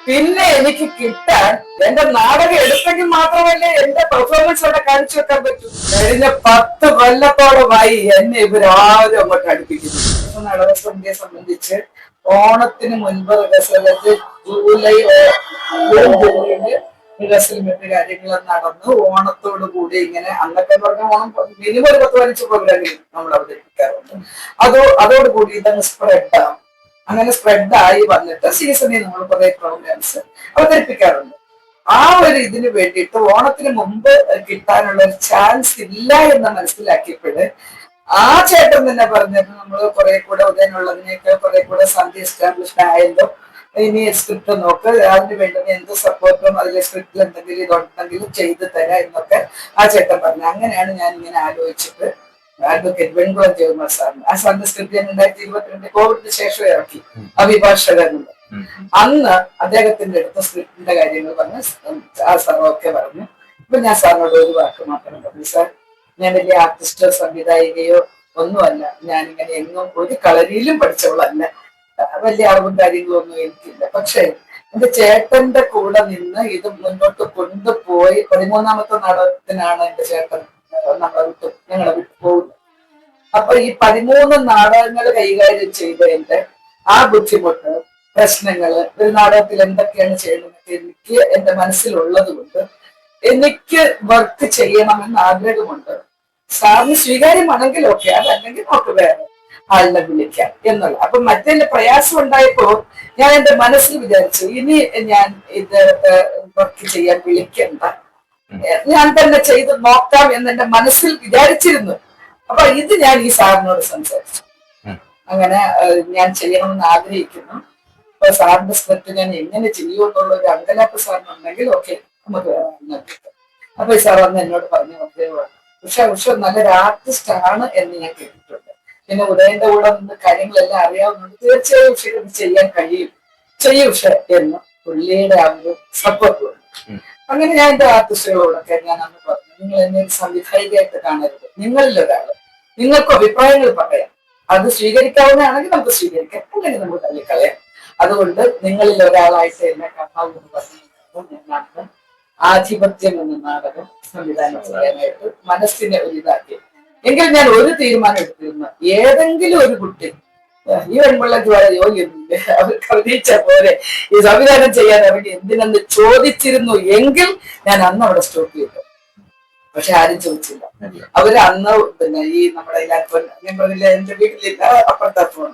പിന്നെ എനിക്ക് കിട്ടാൻ എന്റെ നാടകം എടുത്തെങ്കിൽ മാത്രമല്ലേ എന്റെ പെർഫോമൻസ് അവിടെ കാണിച്ചു വെക്കാൻ പറ്റൂ. കഴിഞ്ഞ 10 കൊല്ലത്തോളമായി എന്നെ ഇവരാരും അങ്ങോട്ട് അടുപ്പിക്കുന്നു. നാടകസമിതിയെ സംബന്ധിച്ച് ഓണത്തിന് മുൻപ് റിഹേഴ്സൽ ജൂലൈ ജൂലൈയില് റിഹേഴ്സൽ മറ്റു കാര്യങ്ങളും നടന്നു. ഓണത്തോടു കൂടി ഇങ്ങനെ അന്നൊക്കെ പറഞ്ഞ ഓണം മിനിമം ഒരു 10-15 പ്രോഗ്രാമിൽ നമ്മൾ അവതരിപ്പിക്കാറുണ്ട്. അതോടുകൂടി ഇതങ്ങ് സ്പ്രെഡ് ആവും. അങ്ങനെ സ്പ്രെഡ് ആയി വന്നിട്ട് സീസണിൽ നമ്മൾ കുറെ പ്രോഗ്രാംസ് അവതരിപ്പിക്കാറുണ്ട്. ആ ഒരു ഇതിന് വേണ്ടിയിട്ട് ഓണത്തിന് മുമ്പ് കിട്ടാനുള്ള ഒരു ചാൻസ് ഇല്ല എന്ന് മനസ്സിലാക്കിയപ്പോഴ് ആ ചേട്ടൻ തന്നെ പറഞ്ഞത് നമ്മൾ കുറെ കൂടെ ഉദയനുള്ളതിനേക്കാൾ കുറെ കൂടെ സന്ധി എസ്റ്റാബ്ലിഷ്ഡ് ആയല്ലോ, ഇനി സ്ക്രിപ്റ്റ് നോക്ക്, അതിന് വേണ്ടുന്ന എന്ത് സപ്പോർട്ടും അതിലെ സ്ക്രിപ്റ്റിൽ എന്തെങ്കിലും ഇതുണ്ടെങ്കിലും ചെയ്തു തരാം എന്നൊക്കെ ആ ചേട്ടൻ പറഞ്ഞു. അങ്ങനെയാണ് ഞാൻ ഇങ്ങനെ ആലോചിച്ചിട്ട് അഡ്വക്കേറ്റ് വെൺകുളം ജയകുമാർ സാറിന് ആ സാറിന്റെ സ്ക്രിപ്റ്റ് ഞാൻ 2022 കോവിഡിന് ശേഷം ഇറക്കി അഭിഭാഷകനുണ്ട്. അന്ന് അദ്ദേഹത്തിന്റെ അടുത്ത സ്ക്രിപ്റ്റിന്റെ കാര്യങ്ങൾ പറഞ്ഞ് ആ സാറൊക്കെ പറഞ്ഞു. ഇപ്പൊ ഞാൻ സാറിനോട് ഒരു വാക്ക് മാത്രം പറഞ്ഞു, സാർ ഞാൻ വലിയ ആർട്ടിസ്റ്റോ സംവിധായികയോ ഒന്നുമല്ല, ഞാനിങ്ങനെ എങ്ങും ഒരു കളരിയിലും പഠിച്ചവളല്ല, വലിയ അറിവും കാര്യങ്ങളും ഒന്നും എനിക്കില്ല. പക്ഷെ എന്റെ ചേട്ടന്റെ കൂടെ നിന്ന് ഇത് മുന്നോട്ട് കൊണ്ടുപോയി 13ാമത്തെ നാടകത്തിനാണ് എന്റെ ചേട്ടൻ ഞങ്ങളെ വിട്ടു പോകുന്നത്. അപ്പൊ ഈ 13 നാടകങ്ങൾ കൈകാര്യം ചെയ്തതിന്റെ ആ ബുദ്ധിമുട്ട്, പ്രശ്നങ്ങള്, ഒരു നാടകത്തിൽ എന്തൊക്കെയാണ് ചെയ്യണമെന്ന് എനിക്ക് എന്റെ മനസ്സിലുള്ളത് കൊണ്ട് എനിക്ക് വർക്ക് ചെയ്യണമെന്ന് ആഗ്രഹമുണ്ട്. സാറിന് സ്വീകാര്യമാണെങ്കിൽ ഓക്കെ, അതല്ലെങ്കിൽ നമുക്ക് വേറെ ആളിനെ വിളിക്കാം എന്നുള്ള. അപ്പൊ മറ്റേ പ്രയാസം ഉണ്ടായപ്പോ ഞാൻ എന്റെ മനസ്സിൽ വിചാരിച്ചു, ഇനി ഞാൻ ഇത് വർക്ക് ചെയ്യാൻ വിളിക്കണ്ട, ഞാൻ തന്നെ ചെയ്ത് നോക്കാം എന്ന് എന്റെ മനസ്സിൽ വിചാരിച്ചിരുന്നു. അപ്പൊ ഇത് ഞാൻ ഈ സാറിനോട് സംസാരിച്ചു. അങ്ങനെ ഞാൻ ചെയ്യണമെന്ന് ആഗ്രഹിക്കുന്നു. അപ്പൊ സാറിന്റെ സ്ക്രിപ്റ്റ് ഞാൻ എങ്ങനെ ചെയ്യുമെന്നുള്ള ഒരു അങ്കലാപ്പ് സാറിനുണ്ടെങ്കിൽ ഓക്കെ, നമുക്ക് അപ്പൊ ഈ സാർ വന്ന് എന്നോട് പറഞ്ഞു, ഉഷ നല്ലൊരു ആർട്ടിസ്റ്റ് ആണ് എന്ന് ഞാൻ കേട്ടിട്ടുണ്ട്, പിന്നെ ഉദയന്റെ കൂടെ നിന്ന് കാര്യങ്ങളെല്ലാം അറിയാവുന്നുണ്ട്, തീർച്ചയായും ഉഷ ഇത് ചെയ്യാൻ കഴിയും, ചെയ്യും ഉഷ എന്ന് പുള്ളിയുടെ ആ ഒരു സപ്പോർട്ട്. അങ്ങനെ ഞാൻ എന്റെ ആർട്ടിസ്റ്റുകളോടൊക്കെ ഞാൻ അന്ന് പറഞ്ഞു, നിങ്ങൾ എന്നെ ഒരു സംവിധായികയായിട്ട് കാണരുത്, നിങ്ങളിൽ ഒരാള്, നിങ്ങൾക്ക് അഭിപ്രായങ്ങൾ പറയാം, അത് സ്വീകരിക്കാവുന്നതാണെങ്കിൽ നമുക്ക് സ്വീകരിക്കാം, അല്ലെങ്കിൽ നമുക്ക് തള്ളിക്കളയാം, അതുകൊണ്ട് നിങ്ങളിൽ ഒരാളായിട്ട് എന്നെ കാണാവൂന്ന് പറഞ്ഞു. ഞാൻ ആധിപത്യം എന്ന നാടകം സംവിധാനം ചെയ്യാനായിട്ട് മനസ്സിനെ ഒരിതാക്കി. എങ്കിൽ ഞാൻ ഒരു തീരുമാനം എടുത്തിരുന്നു, ഏതെങ്കിലും ഒരു കുട്ടി ഈ വെൺപിള്ളക്ക് വേറെ ജോലിയൊന്നുമില്ല, അവർക്ക് അഭിനയിച്ച പോലെ ഈ സംവിധാനം ചെയ്യാൻ ഇറങ്ങി എന്തിനെന്ന് ചോദിച്ചിരുന്നു എങ്കിൽ ഞാൻ അന്ന് അവിടെ സ്റ്റോപ്പ് ചെയ്തു. പക്ഷെ ആരും ചോദിച്ചില്ല. അവര് അന്ന് പിന്നെ ഈ നമ്മുടെ ലാൻഡ് ഫോൺ, ഞാൻ പറഞ്ഞില്ല എന്റെ വീട്ടിലില്ല, അപ്പുറത്തെ ഫോൺ,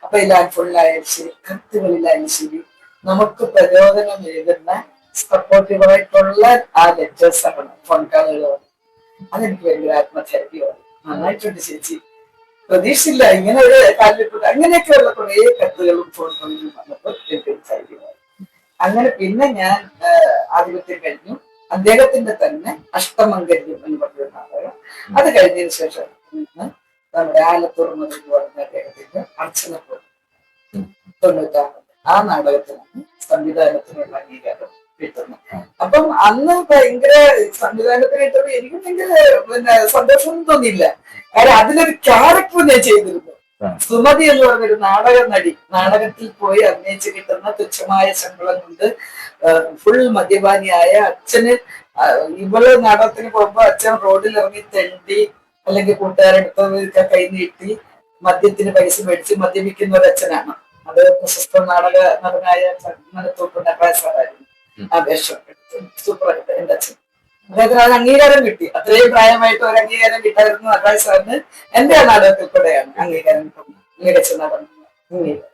അപ്പൊ ഈ ലാൻഡ് ഫോണിലായാലും ശരി, കത്തുകളിലായാലും ശരി, നമുക്ക് പ്രചോദനം എഴുതുന്ന സപ്പോർട്ടീവായിട്ടുള്ള ആ ലെറ്റേഴ്സ് ആണ്, ഫോൺ കോളുകൾ. അതെനിക്ക് ഭയങ്കര ആത്മധൈര്യമാണ്. നന്നായിട്ടുണ്ട് ചേച്ചി, പ്രതീക്ഷയില്ല ഇങ്ങനെ ഒരു കാലിലിട്ടുണ്ട്, അങ്ങനെയൊക്കെയുള്ള കുറെ കത്തുകളും ഫോൺ കോളുകളും വന്നപ്പോൾ എനിക്ക് ധൈര്യമായി. അങ്ങനെ പിന്നെ ഞാൻ ആധിപത്യം കഴിഞ്ഞു. അദ്ദേഹത്തിന്റെ തന്നെ അഷ്ടമംഗല്യം എന്ന് പറഞ്ഞൊരു നാടകം, അത് കഴിഞ്ഞതിന് ശേഷം നമ്മുടെ ആലത്തൂർ മുതൽ പറഞ്ഞ അദ്ദേഹത്തിന്റെ അർച്ചനപ്പൂർ 96 ആ നാടകത്തിനാണ് സംവിധാനത്തിനുള്ള അംഗീകാരം കിട്ടുന്നത്. അപ്പം അന്ന് ഭയങ്കര സംവിധാനത്തിന് കിട്ടുമ്പോൾ എനിക്ക് ഭയങ്കര പിന്നെ സന്തോഷമൊന്നും തോന്നിയില്ല. കാരണം അതിലൊരു ക്യാരക്ടർ ഞാൻ ചെയ്തിരുന്നു. സുമതി എന്ന് പറഞ്ഞൊരു നാടക നടി, നാടകത്തിൽ പോയി അഭിനയിച്ച് കിട്ടുന്ന തുച്ഛമായ ശമ്പളം കൊണ്ട് ഫുൾ മദ്യപാനിയായ അച്ഛന്, ഇവള് നാടകത്തിന് പോകുമ്പോ അച്ഛൻ റോഡിൽ ഇറങ്ങി തെണ്ടി അല്ലെങ്കിൽ കൂട്ടുകാരെടുത്തൊക്കെ കൈ നീട്ടി മദ്യത്തിന് പൈസ മേടിച്ച് മദ്യപിക്കുന്ന ഒരു അച്ഛനാണ്. അത് പ്രശസ്ത നാടക നടനായ സാറായിരുന്നു ആ വേഷം എടുത്ത് സൂപ്പറായിട്ട് എന്റെ അച്ഛൻ. അദ്ദേഹത്തിന് അത് അംഗീകാരം കിട്ടി. അത്രയും പ്രായമായിട്ട് ഒരു അംഗീകാരം കിട്ടായിരുന്നു നടരാജ സാറിന് എന്റെ നാടകത്തിൽ കൂടെയാണ് അംഗീകാരം കിട്ടുന്നത്, മികച്ച നടൻ അംഗീകാരം.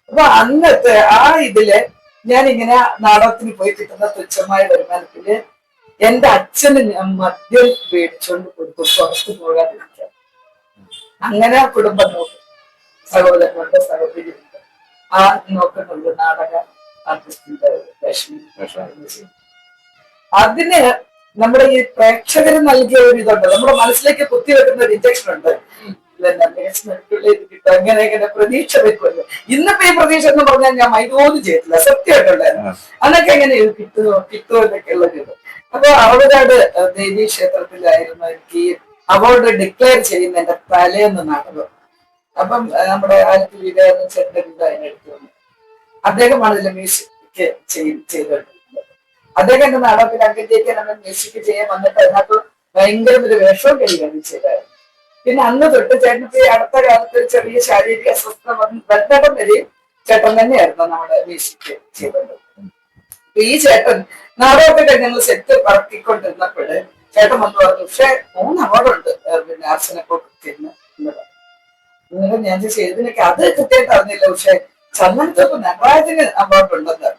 അപ്പൊ അന്നത്തെ ആ ഇതില് ഞാനിങ്ങനെ നാടകത്തിന് പോയി കിട്ടുന്ന തുച്ഛമായ വരുമാനത്തില് എന്റെ അച്ഛന് ഞാൻ മദ്യം മേടിച്ചുകൊണ്ട് കൊടുത്തു പുറത്ത് പോകാതിരിക്കാൻ. അങ്ങനെ കുടുംബം നോക്കും, സഹോദരനുണ്ട്, സഹോദരിയുണ്ട്, ആ നോക്കുന്നുണ്ട് നാടക ആർട്ടിസ്റ്റിന്റെ വേഷം. അതിന് നമ്മുടെ ഈ പ്രേക്ഷകര് നൽകിയ ഒരു ഇതുണ്ട്, നമ്മുടെ മനസ്സിലേക്ക് കുത്തിവെക്കുന്ന ഒരു ഇഞ്ചക്ഷൻ ഉണ്ട്. കിട്ടും, അങ്ങനെ ഇങ്ങനെ പ്രതീക്ഷ വെക്കുമല്ലോ. ഇന്നിപ്പോ ഈ പ്രതീക്ഷ എന്ന് പറഞ്ഞാൽ ഞാൻ മൈദോന്നും ചെയ്തിട്ടില്ല, സത്യമായിട്ടുണ്ടായിരുന്നു. അന്നൊക്കെ എങ്ങനെ കിട്ടുമോ എന്നൊക്കെ ഉള്ളത്. അപ്പൊ അവരാട് ദേവീ ക്ഷേത്രത്തിലായിരുന്നു എനിക്ക് ഈ അവാർഡ് ഡിക്ലെയർ ചെയ്യുന്ന എന്റെ തലേന്ന് നാടകം. അപ്പം നമ്മുടെ ആലപ്പി വിവേകാനന്ദ ചേട്ടന്റെ അതിനെടുത്തു വന്നു. അദ്ദേഹമാണ് ഇതിലെ മ്യൂസിക് എനിക്ക് ചെയ്തിട്ടുണ്ട്. അദ്ദേഹം എന്റെ നാടകത്തിൽ അംഗീകരിക്കാൻ നമ്മൾ മ്യൂസിക് ചെയ്യാൻ വന്നിട്ട് അതിനകത്ത് ഭയങ്കര ഒരു വിഷവും കൈകാര്യം ചെയ്തായിരുന്നു. പിന്നെ അന്ന് തൊട്ട് ചേട്ടന് അടുത്ത കാലത്ത് ഒരു ചെറിയ ശാരീരിക അസ്വസ്ഥത വരുന്നിടം വരെ ചേട്ടൻ തന്നെയായിരുന്നു നമ്മുടെ മ്യൂസിക് ചെയ്തത്. ഈ ചേട്ടൻ നാടകമൊക്കെ കഴിഞ്ഞ് ഞങ്ങൾ സെറ്റ് പറക്കിക്കൊണ്ടിരുന്നപ്പോഴ് ചേട്ടൻ വന്ന് പറഞ്ഞു, പക്ഷെ 3 അവാർഡുണ്ട് പിന്നെ അർച്ചനക്കൊക്കെ ഞാൻ ചെയ്തതിനൊക്കെ അത് കൃത്യമായിട്ട് അറിഞ്ഞില്ല. പക്ഷെ ചന്ദനത്തോപ്പ് നടരാജന് അവാർഡ് ഉണ്ടെന്ന്.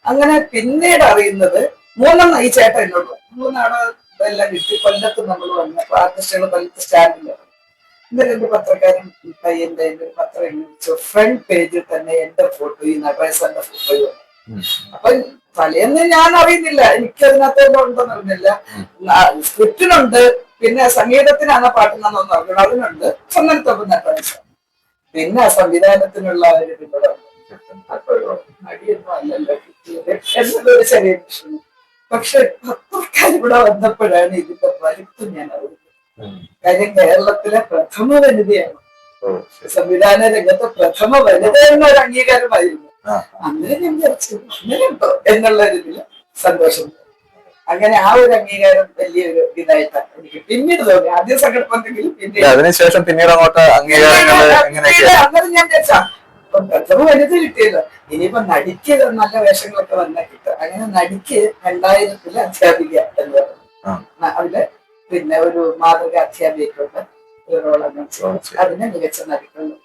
അങ്ങനെ പിന്നീട് അറിയുന്നത് 3 ഈ ചേട്ടൻ എന്നോട് 3 എല്ലാം കിട്ടി. കൊല്ലത്ത് നമ്മൾ വന്നു അപ്പൊ ആർട്ടിസ്റ്റുകൾ കൊല്ലത്ത് സ്റ്റാൻഡിൽ ഇന്നലെ എന്റെ പത്രക്കാരൻ പയ്യന്റെ എന്റെ ഒരു പത്രം എഴുതിച്ചു, ഫ്രണ്ട് പേജിൽ തന്നെ എന്റെ ഫോട്ടോ, ഈ നടരാജന്റെ ഫോട്ടോ. അപ്പൊ തലേന്ന് ഞാൻ അറിയുന്നില്ല, എനിക്കതിനകത്ത് എല്ലാം ഉണ്ടെന്ന് അറിഞ്ഞില്ല. സ്ക്രിപ്റ്റിനുണ്ട്, പിന്നെ സംഗീതത്തിനാണ് പാട്ടുന്നൊന്നും അറിഞ്ഞു, അതിനുണ്ട് ചന്ദനത്തോപ്പ് നടരാജ. പിന്നെ സംവിധാനത്തിനുള്ള ഒരു ഇവിടെ അപ്പോഴോ അടിയൊന്നും അല്ലല്ലോ കിട്ടിയത് എന്നൊരു ചെറിയ വിഷയം. പക്ഷെ പത്രക്കാർ ഇവിടെ വന്നപ്പോഴാണ് ഇതിന്റെ വലിപ്പം ഞാൻ അറിയുന്നത്. കാര്യം കേരളത്തിലെ പ്രഥമ വനിതയാണ്, സംവിധാന രംഗത്ത് പ്രഥമ വനിത എന്നൊരു അംഗീകാരമായിരുന്നു. അങ്ങനെ ഞാൻ വിചാരിച്ചു അങ്ങനെയുണ്ടോ എന്നുള്ള ഇതില് സന്തോഷം. അങ്ങനെ ആ ഒരു അംഗീകാരം വലിയൊരു ഇതായിട്ടാണ് എനിക്ക് പിന്നീട് തോന്നി. ആദ്യം സങ്കല്പമെങ്കിലും അതിനുശേഷം പിന്നീട് അങ്ങോട്ട് അന്നേരം ഞാൻ വിചാരിച്ചാ പ്രഥമ വനിത കിട്ടിയല്ലോ, ഇനിയിപ്പോ നടിക്ക് നല്ല വേഷങ്ങളൊക്കെ വന്നാൽ കിട്ടും. അങ്ങനെ നടിക്ക് 2000 അധ്യാപിക എന്ന് പറഞ്ഞു. അതില് പിന്നെ ഒരു മാതൃക അധ്യാപികയ്ക്കുണ്ട് ഒരു റോളെന്ന് അതിന് മികച്ച നടിക്കുള്ളൂ.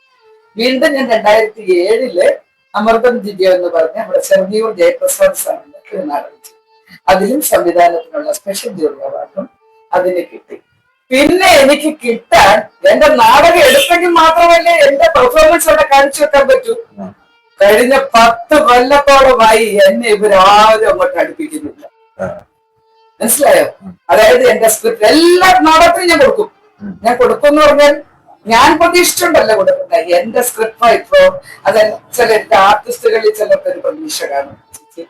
വീണ്ടും ഞാൻ 2007 അമൃതം ദിവ്യ എന്ന് പറഞ്ഞ നമ്മുടെ ചെറുതിയൂർ ജയപ്രസാദ് സാറിന്റെ നാടകം, അതിലും സംവിധാനത്തിനുള്ള സ്പെഷ്യൽ ജൂറി അവാർഡും അതിന് കിട്ടി. പിന്നെ എനിക്ക് കിട്ടാൻ എന്റെ നാടകം എടുത്തെങ്കിൽ മാത്രമല്ലേ എന്റെ പെർഫോമൻസ് അവിടെ കാണിച്ചു വെക്കാൻ പറ്റൂ. കഴിഞ്ഞ 10 കൊല്ലത്തോളമായി എന്നെ ഇവരാരും അങ്ങോട്ട് അടുപ്പിക്കുന്നില്ല. മനസ്സിലായോ? അതായത് എന്റെ സ്ക്രിപ്റ്റ് എല്ലാ നാടകത്തിനും ഞാൻ കൊടുക്കും. ഞാൻ കൊടുക്കും എന്ന് പറഞ്ഞാൽ ഞാൻ പ്രതീക്ഷിച്ചുണ്ടല്ലോ കൊടുക്കുന്നത്. എന്റെ സ്ക്രിപ്റ്റ് വായിപ്പോ അത് ചില എന്റെ ആർട്ടിസ്റ്റുകളിൽ ചിലർക്കൊരു പ്രതീക്ഷ കാണും, ചേച്ചി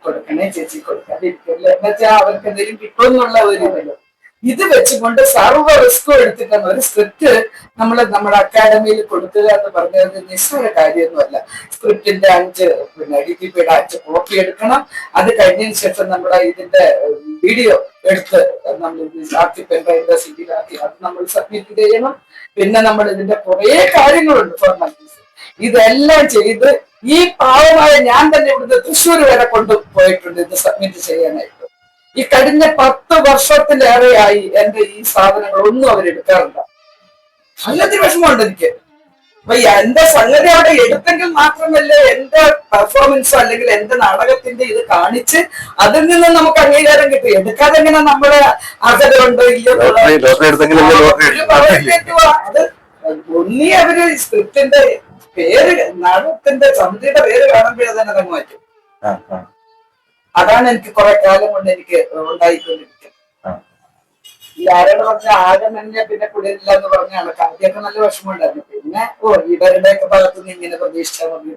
കൊടുക്കണേ, ചേച്ചി കൊടുക്കാതിരിക്കില്ല എന്ന് വെച്ചാൽ അവർക്ക് എന്തെങ്കിലും കിട്ടുമെന്നുള്ള ഒരു ഇതല്ലോ. ഇത് വെച്ചുകൊണ്ട് സർവ്വ റിസ്കും എടുത്തിട്ടാണ് ഒരു സ്ക്രിപ്റ്റ് നമ്മുടെ അക്കാഡമിയിൽ കൊടുക്കുക എന്ന് പറഞ്ഞത് നിസ്സാര കാര്യമൊന്നുമല്ല. സ്ക്രിപ്റ്റിന്റെ 5 പിന്നെ DTPയുടെ 5 കോപ്പി എടുക്കണം. അത് കഴിഞ്ഞതിന് ശേഷം നമ്മുടെ ഇതിന്റെ വീഡിയോ എടുത്ത് നമ്മൾ ആക്കി പെൻഡ്രൈവിന്റെ സിഡിയിലാക്കി അത് നമ്മൾ സബ്മിറ്റ് ചെയ്യണം. പിന്നെ നമ്മൾ ഇതിന്റെ കുറെ കാര്യങ്ങളുണ്ട്, ഫോർമാലിറ്റീസ്. ഇതെല്ലാം ചെയ്ത് ഈ പാവമായ ഞാൻ തന്നെ ഇവിടുന്ന് തൃശ്ശൂർ വരെ കൊണ്ടുപോയിട്ടുണ്ട് ഇത് സബ്മിറ്റ് ചെയ്യാനായിട്ട്. ഈ കഴിഞ്ഞ 10 വർഷത്തിലേറെയായി എന്റെ ഈ സാധനങ്ങളൊന്നും അവരെടുക്കാറില്ല. അങ്ങനത്തെ വിഷമമുണ്ട് എനിക്ക്. അപ്പൊ എന്റെ സംഗതി അവിടെ എടുത്തെങ്കിൽ മാത്രമല്ലേ എന്റെ പെർഫോമൻസോ അല്ലെങ്കിൽ എന്റെ നാടകത്തിന്റെ ഇത് കാണിച്ച് അതിൽ നിന്ന് നമുക്ക് അംഗീകാരം കിട്ടും. എടുക്കാതെ എങ്ങനെ നമ്മളെ അർഹതയുണ്ടോ ഇല്ലയോ അത് ഒന്നി അവര് സ്ക്രിപ്റ്റിന്റെ പേര് നാടകത്തിന്റെ സമിതിയുടെ പേര് കാണുമ്പോഴേ തന്നെ അങ്ങ് മാറ്റും. അതാണ് എനിക്ക് കുറെ കാലം കൊണ്ട് എനിക്ക് ഉണ്ടായിക്കൊണ്ടിരിക്കുന്നത്. ഈ ആരോട് പറഞ്ഞ ആകെ തന്നെ പിന്നെ കുടിയില്ല എന്ന് പറഞ്ഞ ആൾക്ക് ആദ്യമൊക്കെ നല്ല വിഷമമുണ്ടായിരുന്നു. പിന്നെ ഇവരുടെയൊക്കെ ഭാഗത്തുനിന്ന് ഇങ്ങനെ പ്രതീക്ഷിച്ചാൽ മതി.